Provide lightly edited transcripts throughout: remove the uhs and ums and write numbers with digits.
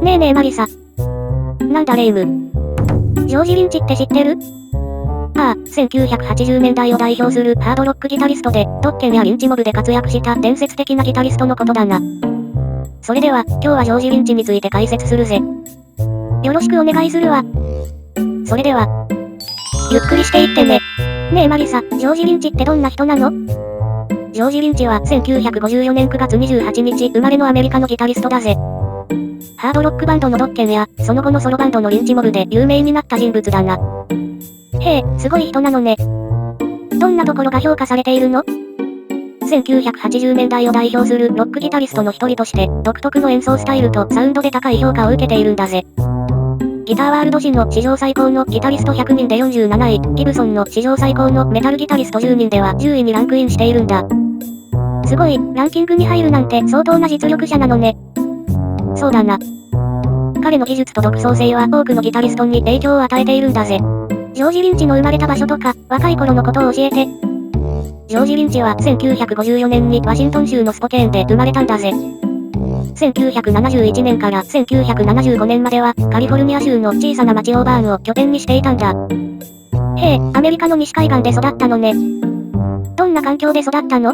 ねえねえマリサ。なんだレイム。ジョージ・リンチって知ってる？ああ、1980年代を代表するハードロックギタリストで、ドッケンやリンチモブで活躍した伝説的なギタリストのことだな。それでは、今日はジョージ・リンチについて解説するぜ。よろしくお願いするわ。それでは、ゆっくりしていってね。ねえマリサ、ジョージ・リンチってどんな人なの？ジョージ・リンチは1954年9月28日生まれのアメリカのギタリストだぜ。ハードロックバンドのドッケンや、その後のソロバンドのリンチモブで有名になった人物だな。へえ、すごい人なのね。どんなところが評価されているの？1980年代を代表するロックギタリストの一人として、独特の演奏スタイルとサウンドで高い評価を受けているんだぜ。ギターワールド誌の史上最高のギタリスト100人で47位、ギブソンの史上最高のメタルギタリスト10人では10位にランクインしているんだ。すごい、ランキングに入るなんて相当な実力者なのね。そうだな。彼の技術と独創性は多くのギタリストに影響を与えているんだぜ。ジョージ・リンチの生まれた場所とか、若い頃のことを教えて。ジョージ・リンチは1954年にワシントン州のスポケーンで生まれたんだぜ。1971年から1975年まではカリフォルニア州の小さな町オーバーンを拠点にしていたんだ。へえ、アメリカの西海岸で育ったのね。どんな環境で育ったの？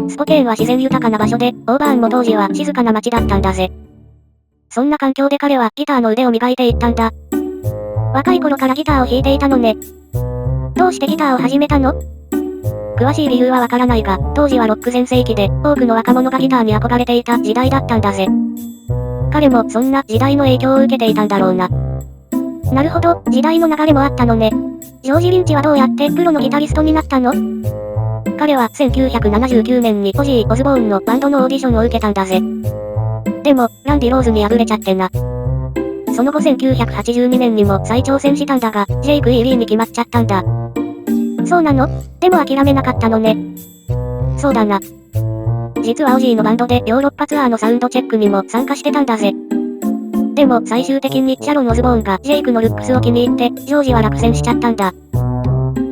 スポケーンは自然豊かな場所で、オーバーンも当時は静かな町だったんだぜ。そんな環境で彼はギターの腕を磨いていったんだ。若い頃からギターを弾いていたのね。どうしてギターを始めたの？詳しい理由はわからないが、当時はロック全盛期で、多くの若者がギターに憧れていた時代だったんだぜ。彼もそんな時代の影響を受けていたんだろうな。なるほど、時代の流れもあったのね。ジョージ・リンチはどうやってプロのギタリストになったの？彼は1979年にオジー・オズボーンのバンドのオーディションを受けたんだぜ。でも、ランディ・ローズに敗れちゃってな。その後1982年にも再挑戦したんだが、ジェイク・イーリーに決まっちゃったんだ。そうなの？でも諦めなかったのね。そうだな。実はオジーのバンドでヨーロッパツアーのサウンドチェックにも参加してたんだぜ。でも最終的にシャロン・オズボーンがジェイクのルックスを気に入って、ジョージは落選しちゃったんだ。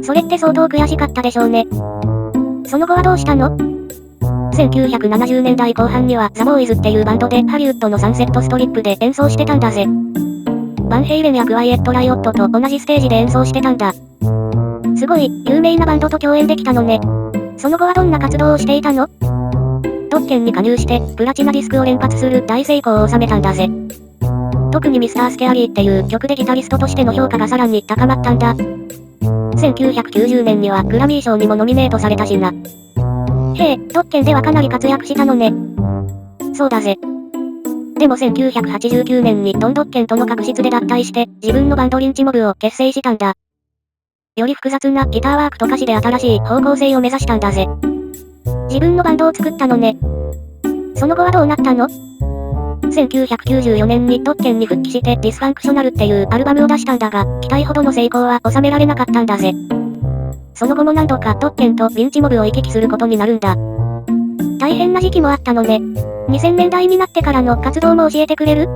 それって相当悔しかったでしょうね。その後はどうしたの？1970年代後半にはザ・ボーイズっていうバンドでハリウッドのサンセットストリップで演奏してたんだぜ。バンヘイレンやクワイエット・ライオットと同じステージで演奏してたんだ。すごい、有名なバンドと共演できたのね。その後はどんな活動をしていたの？ドッケンに加入して、プラチナディスクを連発する大成功を収めたんだぜ。特にミスター・スケアリーっていう曲でギタリストとしての評価がさらに高まったんだ。1990年にはグラミー賞にもノミネートされたしな。へえ、ドッケンではかなり活躍したのね。そうだぜ。でも1989年にドン・ドッケンとの確執で脱退して、自分のバンドリンチモブを結成したんだ。より複雑なギターワークと歌詞で新しい方向性を目指したんだぜ。自分のバンドを作ったのね。その後はどうなったの？1994年にドッケンに復帰してディスファンクショナルっていうアルバムを出したんだが、期待ほどの成功は収められなかったんだぜ。その後も何度かドッケンとリンチモブを行き来することになるんだ。大変な時期もあったのね。2000年代になってからの活動も教えてくれる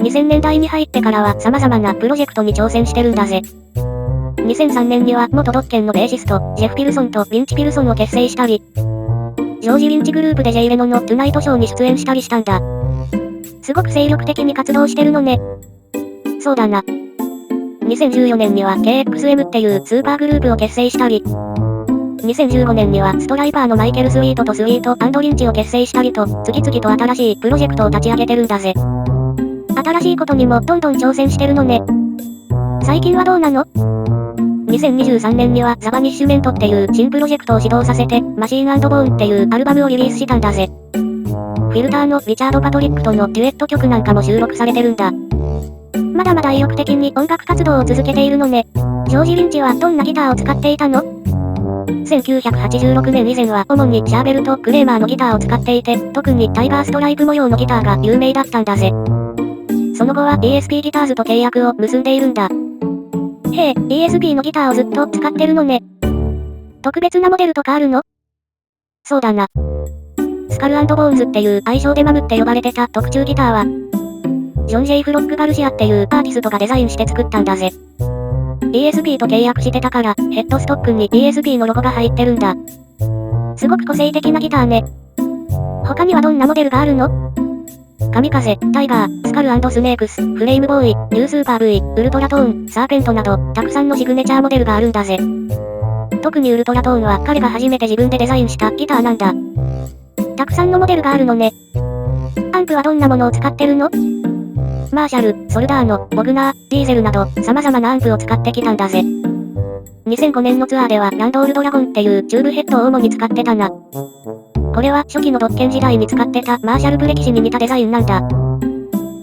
？2000年代に入ってからは様々なプロジェクトに挑戦してるんだぜ。2003年には元ドッケンのベーシスト、ジェフ・ピルソンとリンチ・ピルソンを結成したり、ジョージ・リンチグループでジェイレノのトゥナイトショーに出演したりしたんだ。すごく精力的に活動してるのね。そうだな。2014年には KXM っていうスーパーグループを結成したり、2015年にはストライパーのマイケル・スウィートとスウィート&リンチを結成したりと、次々と新しいプロジェクトを立ち上げてるんだぜ。新しいことにもどんどん挑戦してるのね。最近はどうなの？2023年にはザ・バニッシュメントっていう新プロジェクトを始動させて、マシーン&ボーンっていうアルバムをリリースしたんだぜ。フィルターのリチャード・パトリックとのデュエット曲なんかも収録されてるんだ。まだまだ意欲的に音楽活動を続けているのね。ジョージ・リンチはどんなギターを使っていたの？1986年以前は主にシャーベルとクレーマーのギターを使っていて、特にタイガーストライプ模様のギターが有名だったんだぜ。その後は ESP ギターズと契約を結んでいるんだ。へえ、ESP のギターをずっと使ってるのね。特別なモデルとかあるの？そうだな。スカル&ボーンズっていう愛称でマムって呼ばれてた特注ギターは、ジョン・ジェイ・フロック・ガルシアっていうアーティストがデザインして作ったんだぜ。ESP と契約してたから、ヘッドストックに ESP のロゴが入ってるんだ。すごく個性的なギターね。他にはどんなモデルがあるの？神風、タイガー、スカル&スネークス、フレイムボーイ、ニュースーパー V、ウルトラトーン、サーペントなど、たくさんのシグネチャーモデルがあるんだぜ。特にウルトラトーンは彼が初めて自分でデザインしたギターなんだ。たくさんのモデルがあるのね。アンプはどんなものを使ってるの？マーシャル、ソルダーノ、ボグナー、ディーゼルなど、様々なアンプを使ってきたんだぜ。2005年のツアーではランドールドラゴンっていうチューブヘッドを主に使ってたな。これは初期のドッケン時代に使ってたマーシャルプレキシに似たデザインなんだ。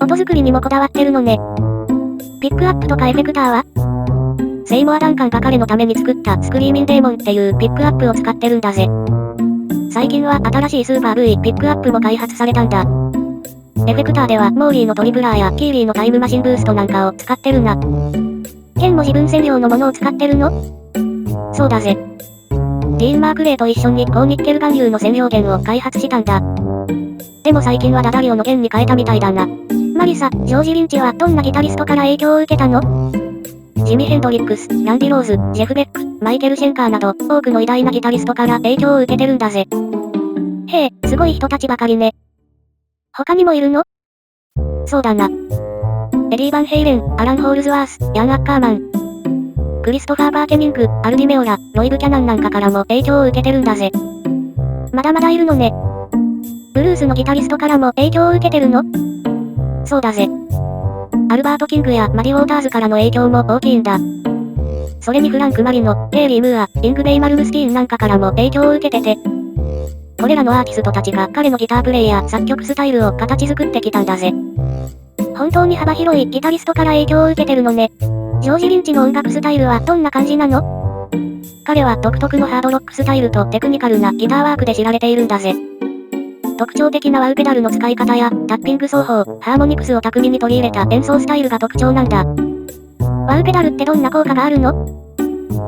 音作りにもこだわってるのね。ピックアップとかエフェクターはセイモア・ダンカンが彼のために作ったスクリーミンデーモンっていうピックアップを使ってるんだぜ。最近は新しいスーパー V ピックアップも開発されたんだ。エフェクターではモーリーのトリプラーやキーリーのタイムマシンブーストなんかを使ってるな。剣も自分専用のものを使ってるの？そうだぜ。ディーン・マークレーと一緒に高ニッケル含有の専用剣を開発したんだ。でも最近はダダリオの剣に変えたみたいだな。マリサ、ジョージ・リンチはどんなギタリストから影響を受けたの？ジミ・ヘンドリックス、ランディ・ローズ、ジェフ・ベック、マイケル・シェンカーなど多くの偉大なギタリストから影響を受けてるんだぜ。へえ、すごい人たちばかりね。他にもいるの？そうだな。エディ・バンヘイレン、アラン・ホールズワース、ヤン・アッカーマン、クリストファー・バーケニング、アルディ・メオラ、ロイ・ブキャナンなんかからも影響を受けてるんだぜ。まだまだいるのね。ブルースのギタリストからも影響を受けてるの？そうだぜ。アルバート・キングやマディ・ウォーターズからの影響も大きいんだ。それにフランク・マリノ、ゲイリー・ムーア、イングベイ・マルムスティーンなんかからも影響を受けてて。これらのアーティストたちが彼のギタープレイや作曲スタイルを形作ってきたんだぜ。本当に幅広いギタリストから影響を受けてるのね。ジョージ・リンチの音楽スタイルはどんな感じなの？彼は独特のハードロックスタイルとテクニカルなギターワークで知られているんだぜ。特徴的なワウペダルの使い方やタッピング奏法、ハーモニクスを巧みに取り入れた演奏スタイルが特徴なんだ。ワウペダルってどんな効果があるの？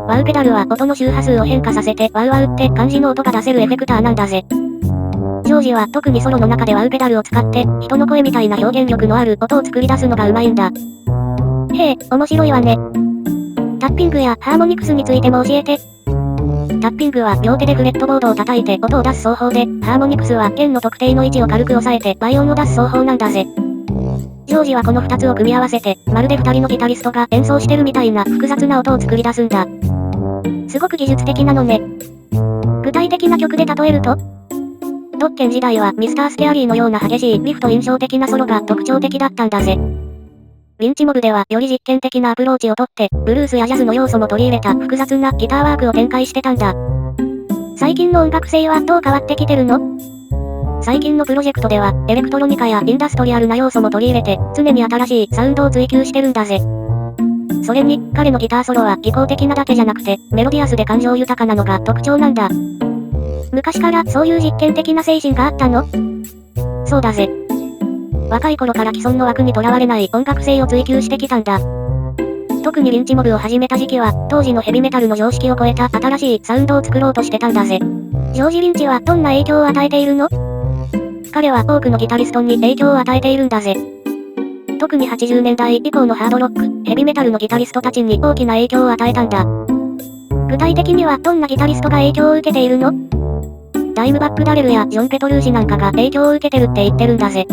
ワウペダルは音の周波数を変化させてワウワウって感じの音が出せるエフェクターなんだぜ。ジョージは特にソロの中でワウペダルを使って人の声みたいな表現力のある音を作り出すのがうまいんだ。へえ、面白いわね。タッピングやハーモニクスについても教えて。タッピングは両手でフレットボードを叩いて音を出す奏法で、ハーモニクスは弦の特定の位置を軽く押さえて倍音を出す奏法なんだぜ。ジョージはこの2つを組み合わせて、まるで2人のギタリストが演奏してるみたいな複雑な音を作り出すんだ。すごく技術的なのね。具体的な曲で例えると、ドッケン時代はミスター・スケアリーのような激しいリフと印象的なソロが特徴的だったんだぜ。リンチモブではより実験的なアプローチをとって、ブルースやジャズの要素も取り入れた複雑なギターワークを展開してたんだ。最近の音楽性はどう変わってきてるの？最近のプロジェクトでは、エレクトロニカやインダストリアルな要素も取り入れて、常に新しいサウンドを追求してるんだぜ。それに、彼のギターソロは技巧的なだけじゃなくて、メロディアスで感情豊かなのが特徴なんだ。昔からそういう実験的な精神があったの？そうだぜ。若い頃から既存の枠にとらわれない音楽性を追求してきたんだ。特にリンチモブを始めた時期は、当時のヘビメタルの常識を超えた新しいサウンドを作ろうとしてたんだぜ。ジョージ・リンチはどんな影響を与えているの？彼は多くのギタリストに影響を与えているんだぜ。特に80年代以降のハードロック、ヘビメタルのギタリストたちに大きな影響を与えたんだ。具体的にはどんなギタリストが影響を受けているの？ダイムバック・ダレルやジョン・ペトルージなんかが影響を受けてるって言ってるんだぜ。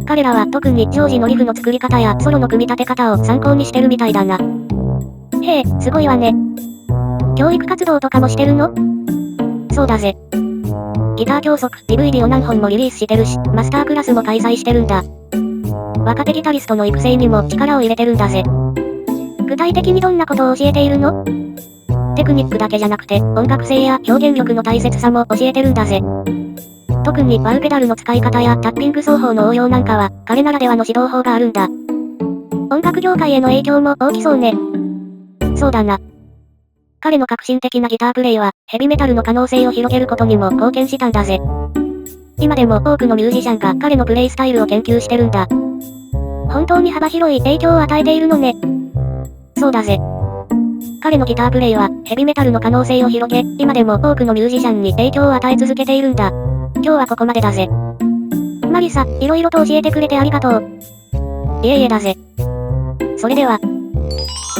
彼らは特にジョージのリフの作り方やソロの組み立て方を参考にしてるみたいだな。へえ、すごいわね。教育活動とかもしてるの？そうだぜ。ギター教則 DVD を何本もリリースしてるし、マスタークラスも開催してるんだ。若手ギタリストの育成にも力を入れてるんだぜ。具体的にどんなことを教えているの？テクニックだけじゃなくて、音楽性や表現力の大切さも教えてるんだぜ。特にワウペダルの使い方やタッピング奏法の応用なんかは、彼ならではの指導法があるんだ。音楽業界への影響も大きそうね。そうだな。彼の革新的なギタープレイは、ヘビメタルの可能性を広げることにも貢献したんだぜ。今でも多くのミュージシャンが彼のプレイスタイルを研究してるんだ。本当に幅広い影響を与えているのね。そうだぜ。彼のギタープレイは、ヘビメタルの可能性を広げ、今でも多くのミュージシャンに影響を与え続けているんだ。今日はここまでだぜ。マリサ、いろいろと教えてくれてありがとう。いえいえだぜ。それでは、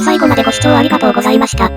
最後までご視聴ありがとうございました。